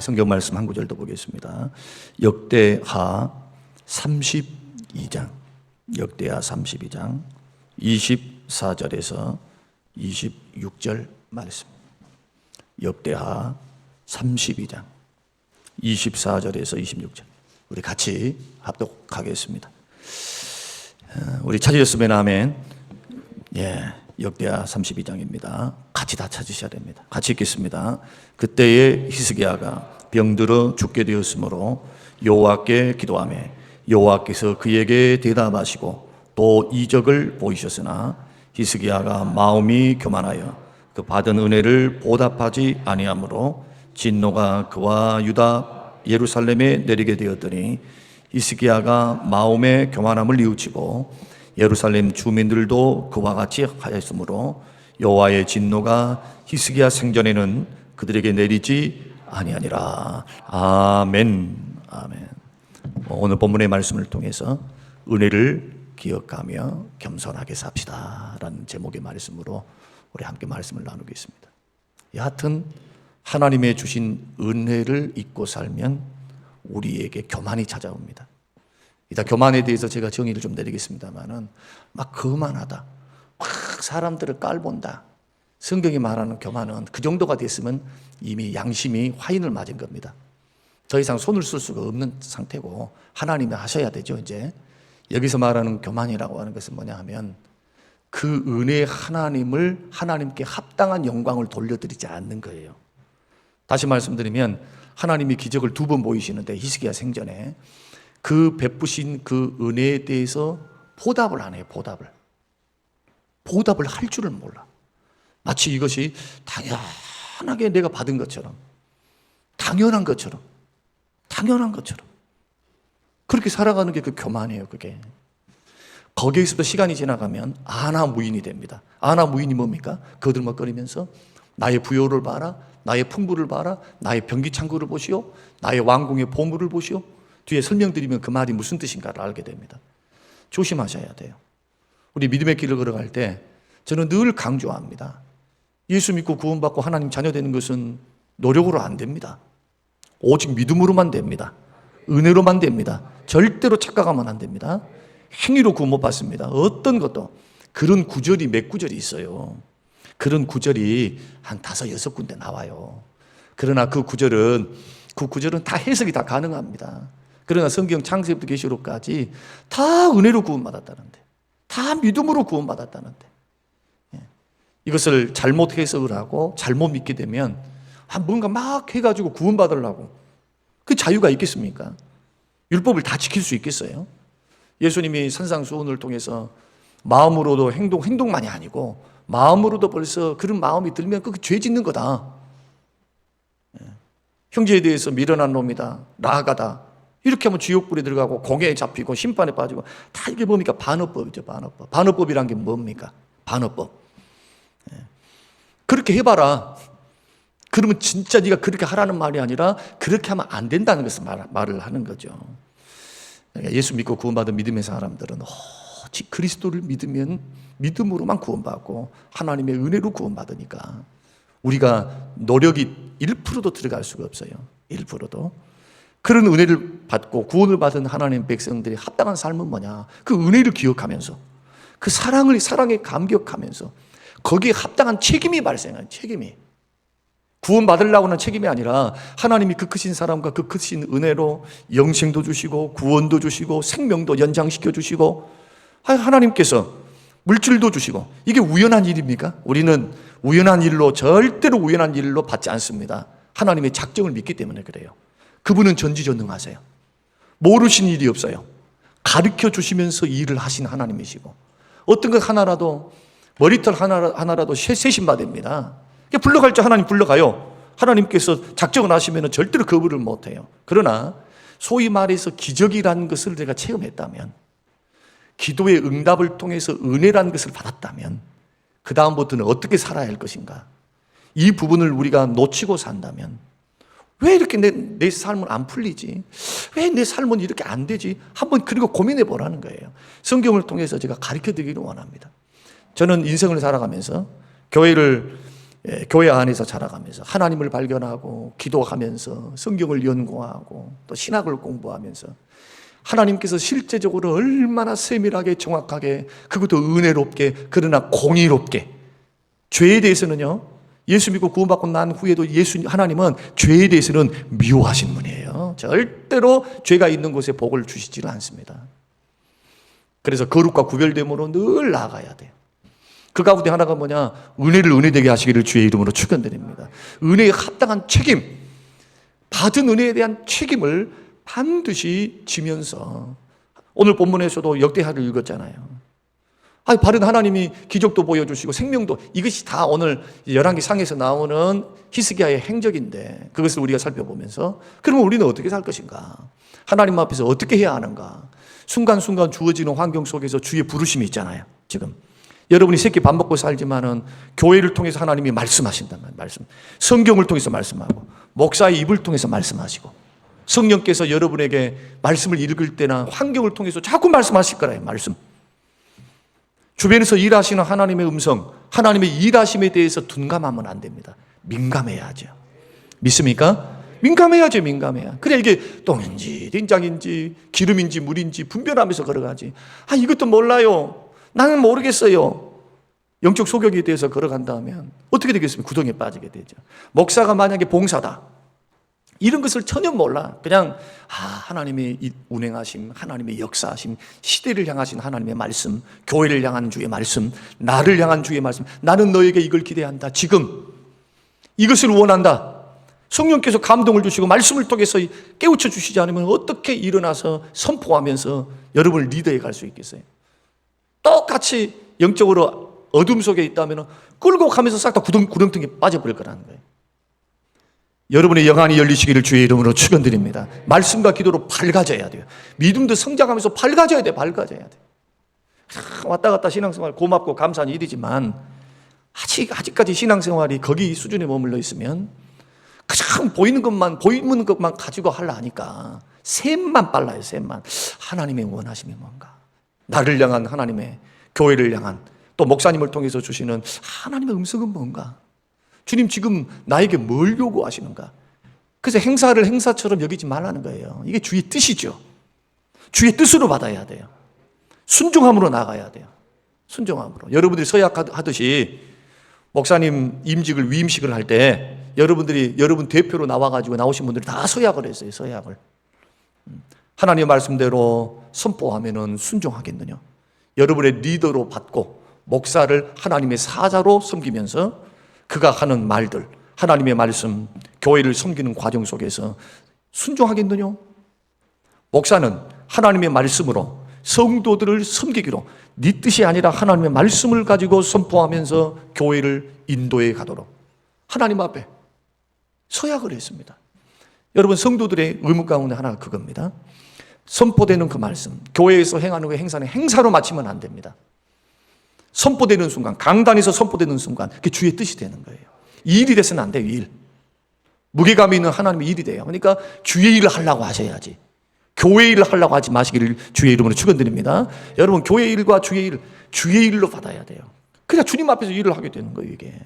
성경 말씀 한 구절 더 보겠습니다. 역대하 32장, 역대하 32장 24절에서 26절 말씀. 역대하 32장 24절에서 26절. 우리 같이 합독하겠습니다. 우리 찾으셨으면 아멘. 역대하 32장입니다. 같이 다 찾으셔야 됩니다. 같이 읽겠습니다. 그때에 히스기야가 병들어 죽게 되었으므로 여호와께 기도하며 여호와께서 그에게 대답하시고 또 이적을 보이셨으나 히스기야가 마음이 교만하여 그 받은 은혜를 보답하지 아니하므로 진노가 그와 유다 예루살렘에 내리게 되었더니 히스기야가 마음의 교만함을 뉘우치고 예루살렘 주민들도 그와 같이 하였으므로 여호와의 진노가 히스기야 생전에는 그들에게 내리지 아니하니라. 아멘. 아멘. 오늘 본문의 말씀을 통해서 은혜를 기억하며 겸손하게 삽시다 라는 제목의 말씀으로 우리 함께 말씀을 나누겠습니다. 여하튼 하나님의 주신 은혜를 잊고 살면 우리에게 교만이 찾아옵니다. 이따 교만에 대해서 제가 정의를 좀 내리겠습니다만은 막 거만하다, 막 사람들을 깔본다. 성경이 말하는 교만은 그 정도가 됐으면 이미 양심이 화인을 맞은 겁니다. 더 이상 손을 쓸 수가 없는 상태고 하나님이 하셔야 되죠. 이제 여기서 말하는 교만이라고 하는 것은 뭐냐 하면 그 은혜의 하나님을 하나님께 합당한 영광을 돌려드리지 않는 거예요. 다시 말씀드리면 하나님이 기적을 2번 보이시는데 히스기야 생전에 그 베푸신 그 은혜에 대해서 보답을 안 해요. 보답을 할 줄을 몰라. 마치 이것이 당연하게 내가 받은 것처럼, 당연한 것처럼 그렇게 살아가는 게 그 교만이에요. 그게 거기에서부터 시간이 지나가면 아나무인이 됩니다. 아나무인이 뭡니까? 거들먹거리면서 나의 부요를 봐라, 나의 풍부를 봐라, 나의 병기창고를 보시오, 나의 왕궁의 보물을 보시오. 뒤에 설명드리면 그 말이 무슨 뜻인가를 알게 됩니다. 조심하셔야 돼요. 우리 믿음의 길을 걸어갈 때 저는 늘 강조합니다. 예수 믿고 구원받고 하나님 자녀 되는 것은 노력으로 안 됩니다. 오직 믿음으로만 됩니다. 은혜로만 됩니다. 절대로 착각하면 안 됩니다. 행위로 구원 못 받습니다. 어떤 것도. 그런 구절이 몇 구절이 있어요. 그런 구절이 한 5, 6군데 나와요. 그러나 그 구절은 다 해석이 다 가능합니다. 그러나 성경 창세기부터 계시록까지 다 은혜로 구원받았다는데, 다 믿음으로 구원받았다는데, 이것을 잘못 해석을 하고 잘못 믿게 되면 뭔가 막 해가지고 구원받으려고 그 자유가 있겠습니까? 율법을 다 지킬 수 있겠어요? 예수님이 산상수훈을 통해서 마음으로도 행동만이 아니고 마음으로도 벌써 그런 마음이 들면 그게 죄 짓는 거다. 형제에 대해서 미련한 놈이다, 나아가다, 이렇게 하면 지옥불에 들어가고 공회에 잡히고 심판에 빠지고, 다 이게 뭡니까? 반어법이죠. 반어법이란 게 뭡니까? 반어법. 그렇게 해봐라. 그러면 진짜 네가 그렇게 하라는 말이 아니라 그렇게 하면 안 된다는 것을 말을 하는 거죠. 그러니까 예수 믿고 구원받은 믿음의 사람들은 오직 그리스도를 믿으면 믿음으로만 구원받고 하나님의 은혜로 구원받으니까 우리가 노력이 1%도 들어갈 수가 없어요. 1%도. 그런 은혜를 받고 구원을 받은 하나님의 백성들이 합당한 삶은 뭐냐? 그 은혜를 기억하면서 그 사랑에 감격하면서 거기에 합당한 책임이 발생해요. 책임이. 구원받으려고 하는 책임이 아니라 하나님이 그 크신 사람과 그 크신 은혜로 영생도 주시고 구원도 주시고 생명도 연장시켜 주시고 하나님께서 물질도 주시고, 이게 우연한 일입니까? 우리는 절대로 우연한 일로 받지 않습니다. 하나님의 작정을 믿기 때문에 그래요. 그분은 전지전능하세요. 모르신 일이 없어요. 가르쳐 주시면서 일을 하신 하나님이시고, 어떤 것 하나라도, 머리털 하나라도 세신받습니다. 불러갈 줄 하나님 불러가요. 하나님께서 작정을 하시면 절대로 거부를 못해요. 그러나 소위 말해서 기적이라는 것을 내가 체험했다면, 기도의 응답을 통해서 은혜라는 것을 받았다면 그 다음부터는 어떻게 살아야 할 것인가, 이 부분을 우리가 놓치고 산다면 왜 이렇게 내 삶은 안 풀리지? 왜 내 삶은 이렇게 안 되지? 한번 그리고 고민해 보라는 거예요. 성경을 통해서 제가 가르쳐 드리기를 원합니다. 저는 인생을 살아가면서 교회를 교회 안에서 자라가면서 하나님을 발견하고 기도하면서 성경을 연구하고 또 신학을 공부하면서 하나님께서 실제적으로 얼마나 세밀하게 정확하게 그것도 은혜롭게 그러나 공의롭게 죄에 대해서는요 예수 믿고 구원받고 난 후에도 하나님은 죄에 대해서는 미워하신 분이에요. 절대로 죄가 있는 곳에 복을 주시지는 않습니다. 그래서 거룩과 구별됨으로 늘 나아가야 돼요. 그 가운데 하나가 뭐냐? 은혜를 은혜되게 하시기를 주의 이름으로 축원드립니다. 은혜에 합당한 책임, 받은 은혜에 대한 책임을 반드시 지면서 오늘 본문에서도 역대하를 읽었잖아요. 바른 하나님이 기적도 보여주시고 생명도, 이것이 다 오늘 열왕기 상에서 나오는 히스기야의 행적인데 그것을 우리가 살펴보면서 그러면 우리는 어떻게 살 것인가? 하나님 앞에서 어떻게 해야 하는가? 순간순간 주어지는 환경 속에서 주의 부르심이 있잖아요. 지금 여러분이 새끼 밥 먹고 살지만은 교회를 통해서 하나님이 말씀하신단 말이에요. 말씀. 성경을 통해서 말씀하고 목사의 입을 통해서 말씀하시고 성령께서 여러분에게 말씀을 읽을 때나 환경을 통해서 자꾸 말씀하실 거라요. 말씀. 주변에서 일하시는 하나님의 음성, 하나님의 일하심에 대해서 둔감하면 안 됩니다. 민감해야죠. 믿습니까? 민감해야죠. 민감해야. 그래 이게 똥인지 된장인지 기름인지 물인지 분별하면서 걸어가지. 이것도 몰라요. 나는 모르겠어요. 영적 소격에 대해서 걸어간다면 어떻게 되겠습니까? 구덩이에 빠지게 되죠. 목사가 만약에 봉사다, 이런 것을 전혀 몰라. 그냥 하나님의 운행하심, 하나님의 역사하심, 시대를 향하신 하나님의 말씀, 교회를 향한 주의 말씀, 나를 향한 주의 말씀, 나는 너에게 이걸 기대한다. 지금 이것을 원한다. 성령께서 감동을 주시고 말씀을 통해서 깨우쳐 주시지 않으면 어떻게 일어나서 선포하면서 여러분을 리더해 갈 수 있겠어요? 똑같이 영적으로 어둠 속에 있다면 끌고 가면서 싹 다 구렁텅이에 빠져버릴 거라는 거예요. 여러분의 영안이 열리시기를 주의 이름으로 축원드립니다. 말씀과 기도로 밝아져야 돼요. 믿음도 성장하면서 밝아져야 돼. 밝아져야 돼. 왔다 갔다 신앙생활 고맙고 감사한 일이지만 아직까지 신앙생활이 거기 수준에 머물러 있으면 그냥 보이는 것만 가지고 하려 하니까 셈만 빨라요. 셈만. 하나님의 원하심이 뭔가, 나를 향한 하나님의, 교회를 향한, 또 목사님을 통해서 주시는 하나님의 음성은 뭔가, 주님 지금 나에게 뭘 요구하시는가. 그래서 행사를 행사처럼 여기지 말라는 거예요. 이게 주의 뜻이죠. 주의 뜻으로 받아야 돼요. 순종함으로 나가야 돼요. 순종함으로. 여러분들이 서약하듯이 목사님 임직을 위임식을 할 때 여러분 대표로 나오신 분들이 다 서약을 했어요. 서약을. 하나님의 말씀대로 선포하면은 순종하겠느냐. 여러분의 리더로 받고 목사를 하나님의 사자로 섬기면서 그가 하는 말들, 하나님의 말씀, 교회를 섬기는 과정 속에서 순종하겠느냐? 목사는 하나님의 말씀으로 성도들을 섬기기로 네 뜻이 아니라 하나님의 말씀을 가지고 선포하면서 교회를 인도해 가도록 하나님 앞에 서약을 했습니다. 여러분, 성도들의 의무 가운데 하나가 그겁니다. 선포되는 그 말씀, 교회에서 행하는 그 행사는 행사로 마치면 안 됩니다. 선포되는 순간, 강단에서 선포되는 순간 그게 주의 뜻이 되는 거예요. 이 일이 돼서는 안 돼요. 일. 무게감이 있는 하나님의 일이 돼요. 그러니까 주의 일을 하려고 하셔야지. 교회 일을 하려고 하지 마시기를 주의 이름으로 축원드립니다. 여러분, 교회 일과 주의 일, 주의 일로 받아야 돼요. 그래야 주님 앞에서 일을 하게 되는 거예요. 이게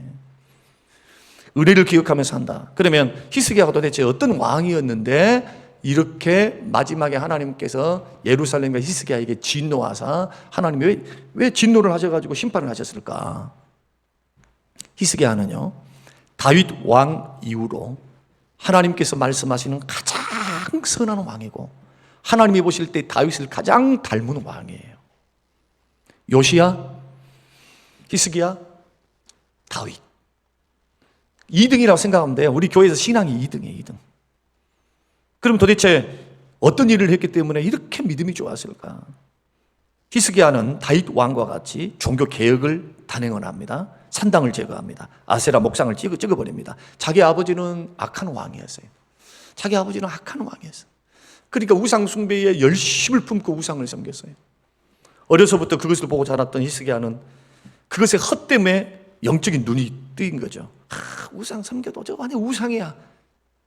은혜를 기억하면서 한다. 그러면 히스기야가 도대체 어떤 왕이었는데 이렇게 마지막에 하나님께서 예루살렘과 히스기야에게 진노하사 하나님이 왜 진노를 하셔가지고 심판을 하셨을까? 히스기야는요, 다윗 왕 이후로 하나님께서 말씀하시는 가장 선한 왕이고 하나님이 보실 때 다윗을 가장 닮은 왕이에요. 요시야, 히스기야, 다윗. 2등이라고 생각하면 돼요. 우리 교회에서 신앙이 2등이에요. 2등. 그럼 도대체 어떤 일을 했기 때문에 이렇게 믿음이 좋았을까? 히스기야는 다윗 왕과 같이 종교 개혁을 단행을 합니다. 산당을 제거합니다. 아세라 목상을 찍어버립니다. 자기 아버지는 악한 왕이었어요. 자기 아버지는 악한 왕이었어요. 그러니까 우상 숭배에 열심을 품고 우상을 섬겼어요. 어려서부터 그것을 보고 자랐던 히스기야는 그것의 헛됨에 영적인 눈이 뜨인 거죠. 우상 섬겨도 저 안에 우상이야.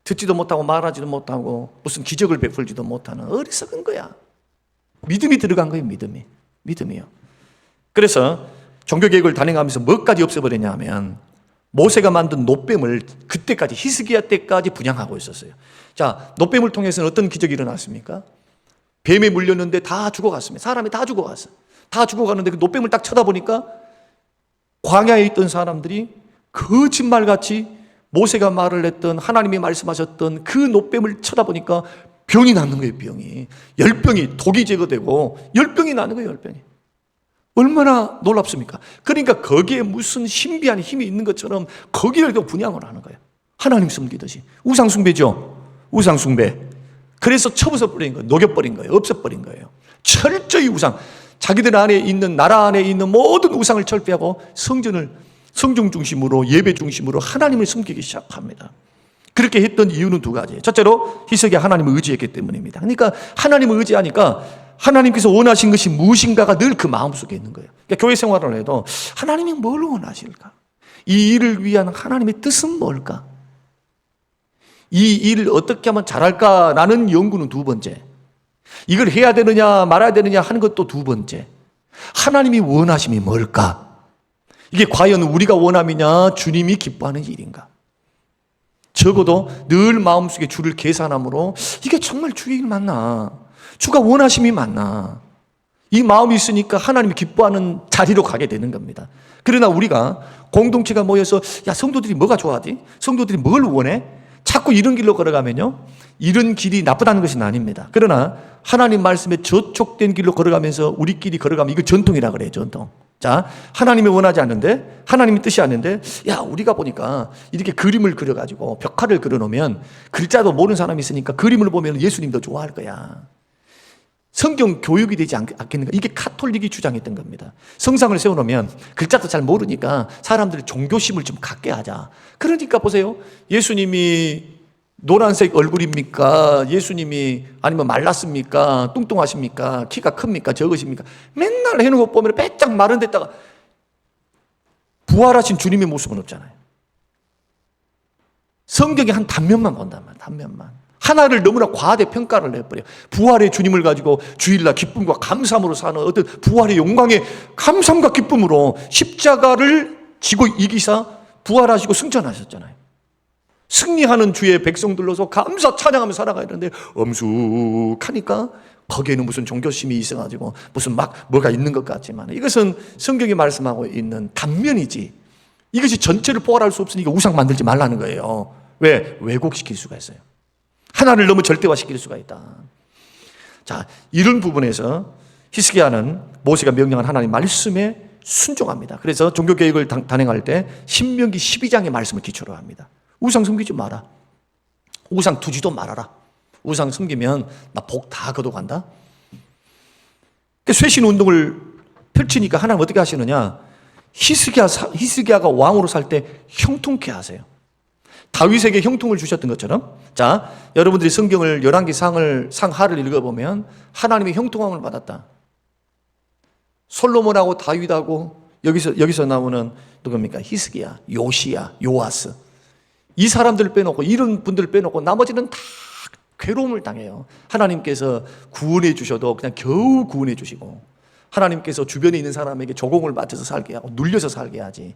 듣지도 못하고 말하지도 못하고 무슨 기적을 베풀지도 못하는 어리석은 거야. 믿음이 들어간 거예요. 믿음이요. 그래서 종교개혁을 단행하면서 뭐까지 없애버리냐면 모세가 만든 놋뱀을 그때까지 히스기야 때까지 분양하고 있었어요. 자, 놋뱀을 통해서는 어떤 기적이 일어났습니까? 뱀에 물렸는데 다 죽어갔습니다. 사람이 다 죽어갔어. 다 죽어가는데 그 놋뱀을 딱 쳐다보니까 광야에 있던 사람들이 거짓말같이 모세가 말을 했던, 하나님이 말씀하셨던 그 놋뱀을 쳐다보니까 병이 나는 거예요. 병이. 열병이, 독이 제거되고 열병이 나는 거예요. 열병이. 얼마나 놀랍습니까? 그러니까 거기에 무슨 신비한 힘이 있는 것처럼 거기를 또 분양을 하는 거예요. 하나님 섬기듯이. 우상숭배죠. 우상숭배. 그래서 쳐부숴버린 거예요. 녹여버린 거예요. 없애버린 거예요. 철저히 우상. 자기들 안에 있는, 나라 안에 있는 모든 우상을 철폐하고 성전 중심으로, 예배 중심으로 하나님을 섬기기 시작합니다. 그렇게 했던 이유는 두 가지예요. 첫째로 히스기야 하나님을 의지했기 때문입니다. 그러니까 하나님을 의지하니까 하나님께서 원하신 것이 무엇인가가 늘 그 마음속에 있는 거예요. 그러니까 교회 생활을 해도 하나님이 뭘 원하실까? 이 일을 위한 하나님의 뜻은 뭘까? 이 일을 어떻게 하면 잘할까라는 연구는 두 번째. 이걸 해야 되느냐 말아야 되느냐 하는 것도 두 번째. 하나님이 원하심이 뭘까? 이게 과연 우리가 원함이냐 주님이 기뻐하는 일인가? 적어도 늘 마음속에 주를 계산함으로 이게 정말 주의 일 맞나? 주가 원하심이 맞나? 이 마음이 있으니까 하나님이 기뻐하는 자리로 가게 되는 겁니다. 그러나 우리가 공동체가 모여서 야, 성도들이 뭐가 좋아하지? 성도들이 뭘 원해? 자꾸 이런 길로 걸어가면요, 이런 길이 나쁘다는 것은 아닙니다. 그러나 하나님 말씀에 저촉된 길로 걸어가면서 우리끼리 걸어가면 이거 전통이라 그래요. 전통. 자, 하나님이 원하지 않는데, 하나님이 뜻이 않는데, 야, 우리가 보니까 이렇게 그림을 그려가지고 벽화를 그려놓으면 글자도 모르는 사람이 있으니까 그림을 보면 예수님 더 좋아할 거야. 성경 교육이 되지 않겠는가? 이게 카톨릭이 주장했던 겁니다. 성상을 세워놓으면 글자도 잘 모르니까 사람들이 종교심을 좀 갖게 하자. 그러니까 보세요. 예수님이 노란색 얼굴입니까? 예수님이 아니면 말랐습니까? 뚱뚱하십니까? 키가 큽니까? 적으십니까? 맨날 해놓은 거 보면 빼짝 마른 데다가 부활하신 주님의 모습은 없잖아요. 성경의 한 단면만 본단 말이에요. 단면만. 하나를 너무나 과대평가를 해버려요. 부활의 주님을 가지고 주일날 기쁨과 감사함으로 사는 어떤 부활의 영광의 감사함과 기쁨으로 십자가를 지고 이기사 부활하시고 승천하셨잖아요. 승리하는 주의 백성들로서 감사 찬양하며 살아가야 되는데 엄숙하니까 거기에는 무슨 종교심이 있어가지고 무슨 막 뭐가 있는 것 같지만 이것은 성경이 말씀하고 있는 단면이지 이것이 전체를 포괄할 수 없으니까 우상 만들지 말라는 거예요. 왜? 왜곡시킬 수가 있어요. 하나를 너무 절대화시킬 수가 있다. 자, 이런 부분에서 히스기야는 모세가 명령한 하나님 말씀에 순종합니다. 그래서 종교개혁을 단행할 때 신명기 12장의 말씀을 기초로 합니다. 우상 섬기지 마라. 우상 두지도 말아라. 우상 섬기면 나 복 다 거둬간다. 쇄신 운동을 펼치니까 하나님 어떻게 하시느냐? 히스기야가 왕으로 살 때 형통케 하세요. 다윗에게 형통을 주셨던 것처럼, 자, 여러분들이 성경을 열왕기 상하를 읽어보면 하나님의 형통함을 받았다. 솔로몬하고 다윗하고 여기서 나오는 누굽니까? 히스기야, 요시야, 요아스. 이 사람들을 빼놓고 이런 분들을 빼놓고 나머지는 다 괴로움을 당해요. 하나님께서 구원해 주셔도 그냥 겨우 구원해 주시고 하나님께서 주변에 있는 사람에게 조공을 맞춰서 살게 하고 눌려서 살게 하지.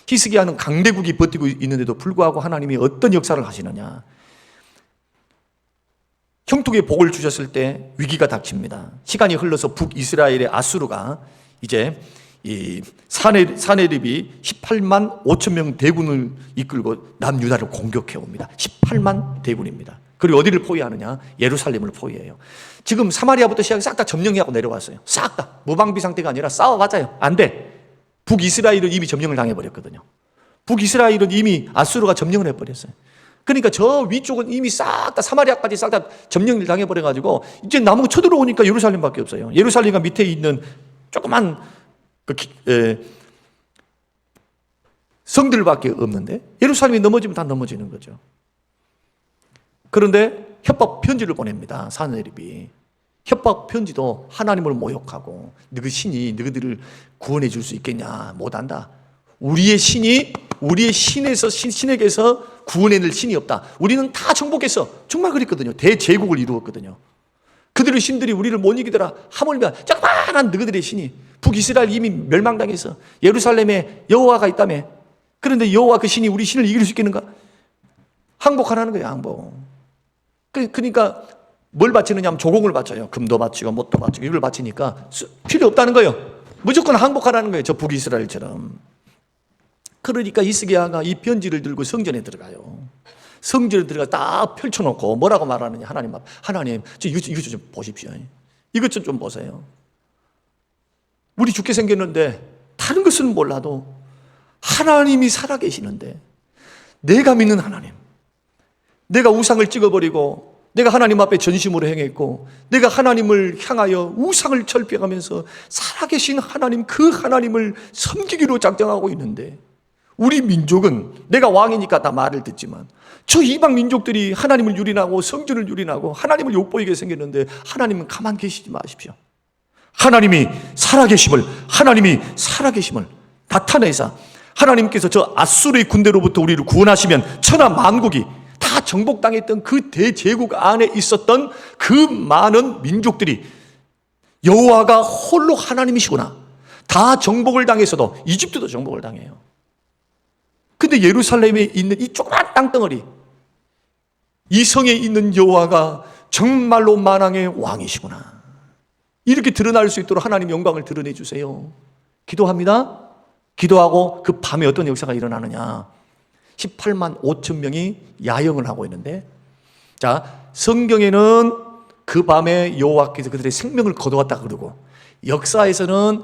히스기야는 강대국이 버티고 있는데도 불구하고 하나님이 어떤 역사를 하시느냐. 형통의 복을 주셨을 때 위기가 닥칩니다. 시간이 흘러서 북이스라엘의 아수르가 이제 이 사네립이 18만 5천 명 대군을 이끌고 남유다를 공격해 옵니다. 18만 대군입니다. 그리고 어디를 포위하느냐? 예루살렘을 포위해요. 지금 사마리아부터 시작해 싹 다 점령하고 내려왔어요. 싹 다. 무방비 상태가 아니라 싸워봤자요. 안 돼. 북이스라엘은 이미 점령을 당해버렸거든요. 북이스라엘은 이미 아수르가 점령을 해버렸어요. 그러니까 저 위쪽은 이미 싹 다 사마리아까지 싹 다 점령을 당해버려가지고 이제 남은 거 쳐들어오니까 예루살렘밖에 없어요. 예루살렘과 밑에 있는 조그만 성들밖에 없는데 예루살렘이 넘어지면 다 넘어지는 거죠. 그런데 협박 편지를 보냅니다. 사네립이. 협박 편지도 하나님을 모욕하고 너희 신이 너희들을 구원해 줄 수 있겠냐? 못한다. 우리의 신에게서 구원해낼 신이 없다. 우리는 다 정복했어. 정말 그랬거든요. 대제국을 이루었거든요. 그들의 신들이 우리를 못 이기더라. 하물며 조그만한 너희들의 신이 북이스라엘 이미 멸망당해서 예루살렘에 여호와가 있다며 그런데 여호와 그 신이 우리 신을 이길 수 있겠는가? 항복하라는 거예요. 항복. 그러니까 뭘 바치느냐 하면 조공을 바쳐요. 금도 바치고 못도 바치고 이걸 바치니까 필요 없다는 거예요. 무조건 항복하라는 거예요. 저 북이스라엘처럼. 그러니까 히스기야가 이 편지를 들고 성전에 들어가요. 성전에 들어가 딱 펼쳐놓고 뭐라고 말하느냐. 하나님 이것 좀 보십시오. 이것 좀 보세요. 우리 죽게 생겼는데 다른 것은 몰라도 하나님이 살아계시는데, 내가 믿는 하나님, 내가 우상을 찍어버리고 내가 하나님 앞에 전심으로 행했고 내가 하나님을 향하여 우상을 철폐하면서 살아계신 하나님, 그 하나님을 섬기기로 작정하고 있는데, 우리 민족은 내가 왕이니까 다 말을 듣지만 저 이방 민족들이 하나님을 유린하고 성전을 유린하고 하나님을 욕보이게 생겼는데 하나님은 가만 계시지 마십시오. 하나님이 살아계심을 나타내사 하나님께서 저 아수르의 군대로부터 우리를 구원하시면 천하 만국이 다 정복당했던 그 대제국 안에 있었던 그 많은 민족들이 여호와가 홀로 하나님이시구나, 다 정복을 당했어도 이집트도 정복을 당해요. 근데 예루살렘에 있는 이 조그만 땅덩어리, 이 성에 있는 여호와가 정말로 만왕의 왕이시구나, 이렇게 드러날 수 있도록 하나님 영광을 드러내 주세요. 기도합니다. 기도하고 그 밤에 어떤 역사가 일어나느냐. 18만 5천 명이 야영을 하고 있는데, 자, 성경에는 그 밤에 여호와께서 그들의 생명을 거두었다 그러고, 역사에서는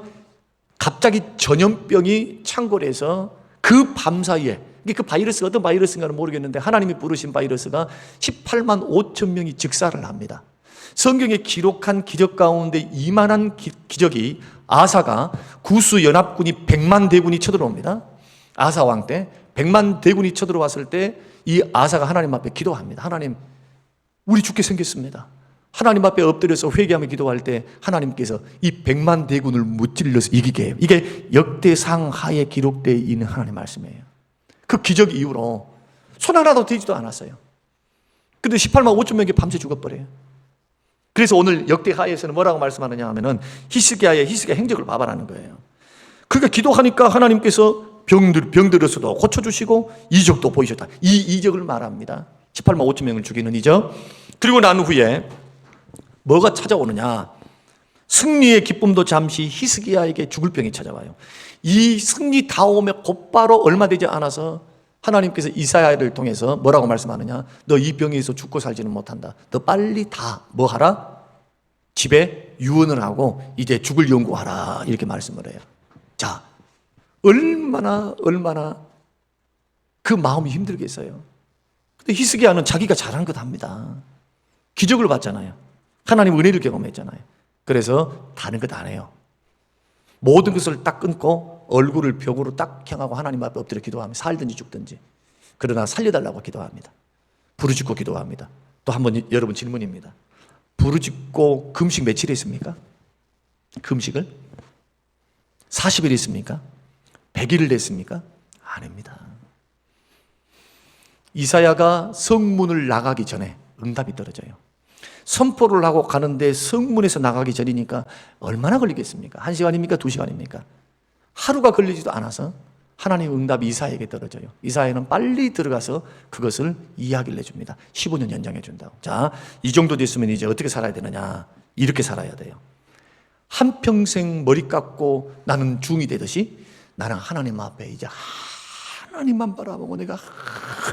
갑자기 전염병이 창궐해서 그 밤 사이에, 그 바이러스가 어떤 바이러스인가는 모르겠는데 하나님이 부르신 바이러스가 18만 5천 명이 즉사를 합니다. 성경에 기록한 기적 가운데 이만한 기적이, 아사가 구스 연합군이 100만 대군이 쳐들어옵니다. 아사 왕 때 100만 대군이 쳐들어왔을 때 이 아사가 하나님 앞에 기도합니다. 하나님, 우리 죽게 생겼습니다. 하나님 앞에 엎드려서 회개하며 기도할 때 하나님께서 이 100만 대군을 무찔러서 이기게 해요. 이게 역대상 하에 기록되어 있는 하나님의 말씀이에요. 그 기적 이후로 손 하나도 되지도 않았어요. 근데 18만 5천 명이 밤새 죽어버려요. 그래서 오늘 역대하에서는 뭐라고 말씀하느냐 하면은 히스기야 행적을 봐봐라는 거예요. 그러니까 기도하니까 하나님께서 병들어서도 고쳐주시고 이적도 보이셨다. 이 이적을 말합니다. 18만 5천 명을 죽이는 이적. 그리고 난 후에 뭐가 찾아오느냐. 승리의 기쁨도 잠시 히스기야에게 죽을 병이 찾아와요. 이 승리 다 오면 곧바로 얼마 되지 않아서 하나님께서 이사야를 통해서 뭐라고 말씀하느냐. 너 이 병에서 죽고 살지는 못한다. 너 빨리 다 뭐 하라? 집에 유언을 하고 이제 죽을 연구하라. 이렇게 말씀을 해요. 자, 얼마나 그 마음이 힘들겠어요. 근데 히스기야는 자기가 잘한 것 합니다. 기적을 봤잖아요. 하나님 은혜를 경험했잖아요. 그래서 다른 것 안 해요. 모든 것을 딱 끊고 얼굴을 벽으로 딱 향하고 하나님 앞에 엎드려 기도하며 살든지 죽든지, 그러나 살려달라고 기도합니다. 부르짖고 기도합니다. 또 한번 여러분 질문입니다. 부르짖고 금식 며칠 했습니까? 금식을 40일 했습니까? 100일을 했습니까? 아닙니다. 이사야가 성문을 나가기 전에 응답이 떨어져요. 선포를 하고 가는데 성문에서 나가기 전이니까 얼마나 걸리겠습니까? 1시간입니까? 2시간입니까? 하루가 걸리지도 않아서 하나님 응답이 이사야에게 떨어져요. 이사야는 빨리 들어가서 그것을 이야기를 해줍니다. 15년 연장해 준다고. 자, 이 정도 됐으면 이제 어떻게 살아야 되느냐. 이렇게 살아야 돼요. 한평생 머리 깎고 나는 중이 되듯이 나는 하나님 앞에 이제 하나님만 바라보고 내가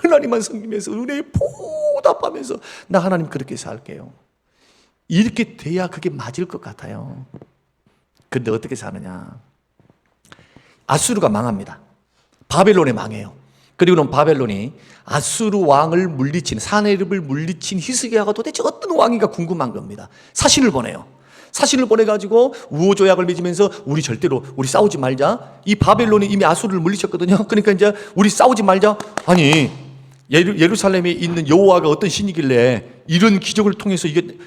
하나님만 섬기면서 은혜에 보답하면서 나 하나님 그렇게 살게요. 이렇게 돼야 그게 맞을 것 같아요. 근데 어떻게 사느냐. 아수르가 망합니다. 바벨론에 망해요. 그리고는 바벨론이 아수르 왕을 물리친, 사네립을 물리친 히스기야가 도대체 어떤 왕인가 궁금한 겁니다. 사신을 보내요. 사신을 보내가지고 우호조약을 맺으면서 우리 절대로 우리 싸우지 말자. 이 바벨론이 이미 아수르를 물리쳤거든요. 그러니까 이제 우리 싸우지 말자. 아니, 예루살렘에 있는 여호와가 어떤 신이길래 이런 기적을 통해서 이게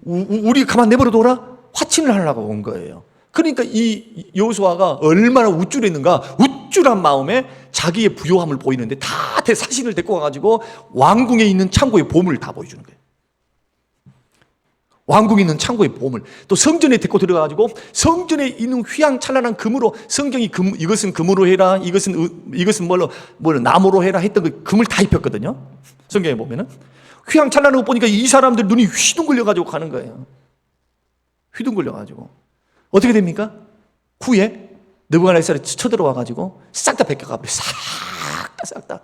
우리 가만 내버려 둬라? 화친을 하려고 온 거예요. 그러니까 이 여호수아가 얼마나 우쭐했는가. 우쭐한 마음에 자기의 부요함을 보이는데 다 사신을 데리고 와가지고 왕궁에 있는 창고의 보물을 다 보여주는 거예요. 왕궁에 있는 창고의 보물, 또 성전에 데리고 들어가가지고 성전에 있는 휘황찬란한 금으로, 성경이 이것은 금으로 해라, 이것은 뭘로 나무로 해라 했던 그 금을 다 입혔거든요. 성경에 보면은 휘황찬란한 거 보니까 이 사람들 눈이 휘둥글려가지고 가는 거예요. 휘둥글려가지고 어떻게 됩니까? 후에 느부갓네살이 쳐들어와가지고 싹 다 벗겨가버려. 싹 다.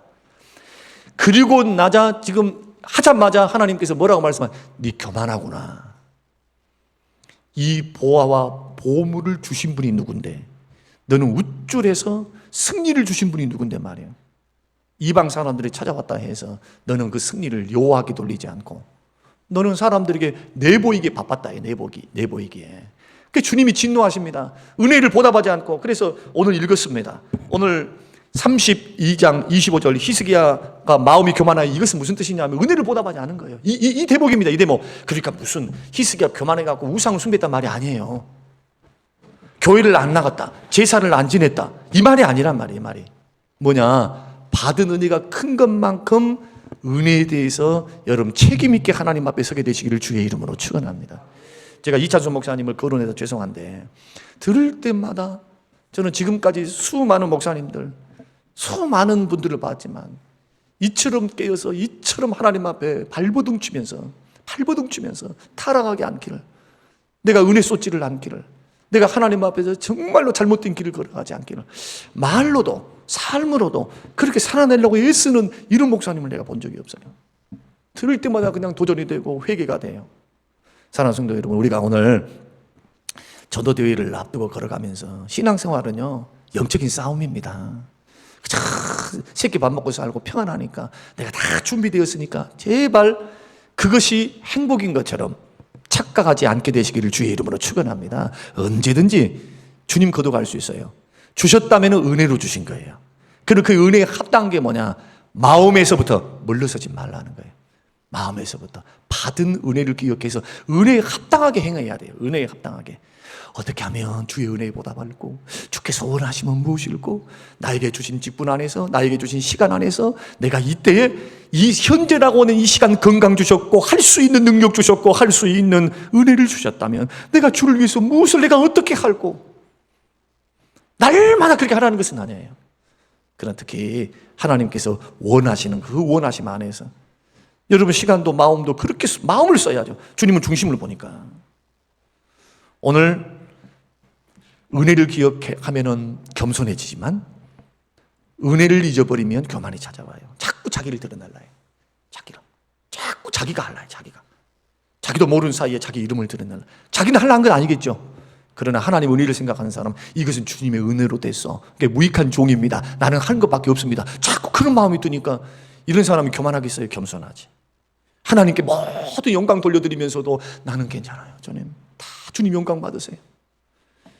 그리고 나자 지금 하자마자 하나님께서 뭐라고 말씀하세요? 네 교만하구나. 이 보화와 보물을 주신 분이 누군데, 너는 우쭐해서 승리를 주신 분이 누군데 말이에요. 이방 사람들이 찾아왔다 해서 너는 그 승리를 여호와께 돌리지 않고 너는 사람들에게 내보이기에 바빴다. 내보이기에. 그 주님이 진노하십니다. 은혜를 보답하지 않고. 그래서 오늘 읽었습니다. 오늘 32장 25절 히스기야가 마음이 교만하여, 이것은 무슨 뜻이냐면 은혜를 보답하지 않은 거예요. 이 대목입니다. 이 대목. 그러니까 무슨 히스기야 교만해갖고 우상을 숭배했단 말이 아니에요. 교회를 안 나갔다, 제사를 안 지냈다, 이 말이 아니란 말이에요. 이 말이 뭐냐, 받은 은혜가 큰 것만큼 은혜에 대해서 여러분 책임 있게 하나님 앞에 서게 되시기를 주의 이름으로 축원합니다. 제가 이찬수 목사님을 거론해서 죄송한데, 들을 때마다 저는 지금까지 수많은 목사님들, 수많은 분들을 봤지만 이처럼 깨어서 이처럼 하나님 앞에 발버둥 치면서 타락하게 않기를, 내가 은혜 쏟지를 않기를, 내가 하나님 앞에서 정말로 잘못된 길을 걸어가지 않기를, 말로도 삶으로도 그렇게 살아내려고 애쓰는 이런 목사님을 내가 본 적이 없어요. 들을 때마다 그냥 도전이 되고 회개가 돼요. 사랑하는 성도 여러분, 우리가 오늘 전도대회를 앞두고 걸어가면서 신앙생활은요, 영적인 싸움입니다. 새끼 밥 먹고 살고 평안하니까, 내가 다 준비되었으니까 제발 그것이 행복인 것처럼 착각하지 않게 되시기를 주의 이름으로 축원합니다. 언제든지 주님 거둬갈 수 있어요. 주셨다면 은혜로 주신 거예요. 그리고 그 은혜에 합당한 게 뭐냐, 마음에서부터 물러서지 말라는 거예요. 마음에서부터 받은 은혜를 기억해서 은혜에 합당하게 행해야 돼요. 은혜에 합당하게. 어떻게 하면 주의 은혜에 보답할고, 주께서 원하시면 무엇일고, 나에게 주신 직분 안에서, 나에게 주신 시간 안에서 내가 이때에 이 현재라고 하는 이 시간 건강 주셨고, 할 수 있는 능력 주셨고, 할 수 있는 은혜를 주셨다면 내가 주를 위해서 무엇을 내가 어떻게 할고, 날마다 그렇게 하라는 것은 아니에요. 그러나 특히 하나님께서 원하시는 그 원하심 안에서 여러분 시간도 마음도 그렇게 마음을 써야죠. 주님은 중심을 보니까. 오늘 은혜를 기억하면은 겸손해지지만 은혜를 잊어버리면 교만이 찾아와요. 자꾸 자기를 드러내려요. 자꾸 자기가 할라요. 자기도 모르는 사이에 자기 이름을 드러내려. 자기는 하려는 건 아니겠죠. 그러나 하나님 은혜를 생각하는 사람, 이것은 주님의 은혜로 됐어. 그러니까 무익한 종입니다. 나는 하는 것밖에 없습니다. 자꾸 그런 마음이 드니까 이런 사람이 교만하겠어요? 겸손하지. 하나님께 모든 영광 돌려드리면서도 나는 괜찮아요. 주님, 다 주님 영광 받으세요.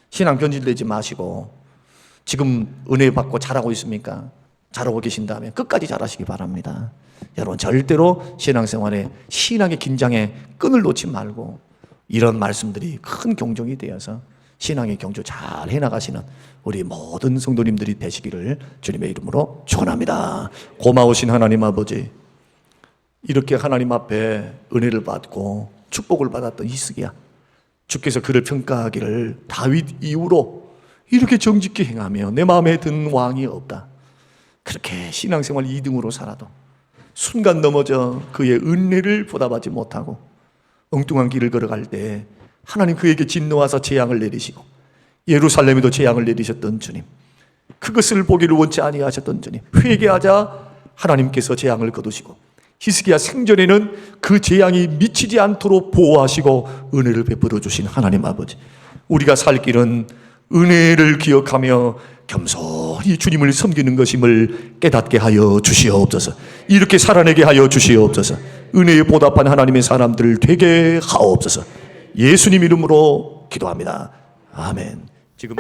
신앙 변질되지 마시고, 지금 은혜 받고 잘하고 있습니까? 잘하고 계신다면 끝까지 잘하시기 바랍니다. 여러분 절대로 신앙생활에, 신앙의 긴장에 끈을 놓지 말고 이런 말씀들이 큰 경종이 되어서 신앙의 경주 잘 해나가시는 우리 모든 성도님들이 되시기를 주님의 이름으로 축원합니다. 고마우신 하나님 아버지, 이렇게 하나님 앞에 은혜를 받고 축복을 받았던 히스기야, 주께서 그를 평가하기를 다윗 이후로 이렇게 정직히 행하며 내 마음에 든 왕이 없다. 그렇게 신앙생활 2등으로 살아도 순간 넘어져 그의 은혜를 보답하지 못하고 엉뚱한 길을 걸어갈 때 하나님 그에게 진노하사 재앙을 내리시고, 예루살렘에도 재앙을 내리셨던 주님, 그것을 보기를 원치 아니하셨던 주님, 회개하자 하나님께서 재앙을 거두시고 히스기야 생전에는 그 재앙이 미치지 않도록 보호하시고 은혜를 베풀어 주신 하나님 아버지, 우리가 살 길은 은혜를 기억하며 겸손히 주님을 섬기는 것임을 깨닫게 하여 주시옵소서. 이렇게 살아내게 하여 주시옵소서. 은혜에 보답한 하나님의 사람들 되게 하옵소서. 예수님 이름으로 기도합니다. 아멘. 지금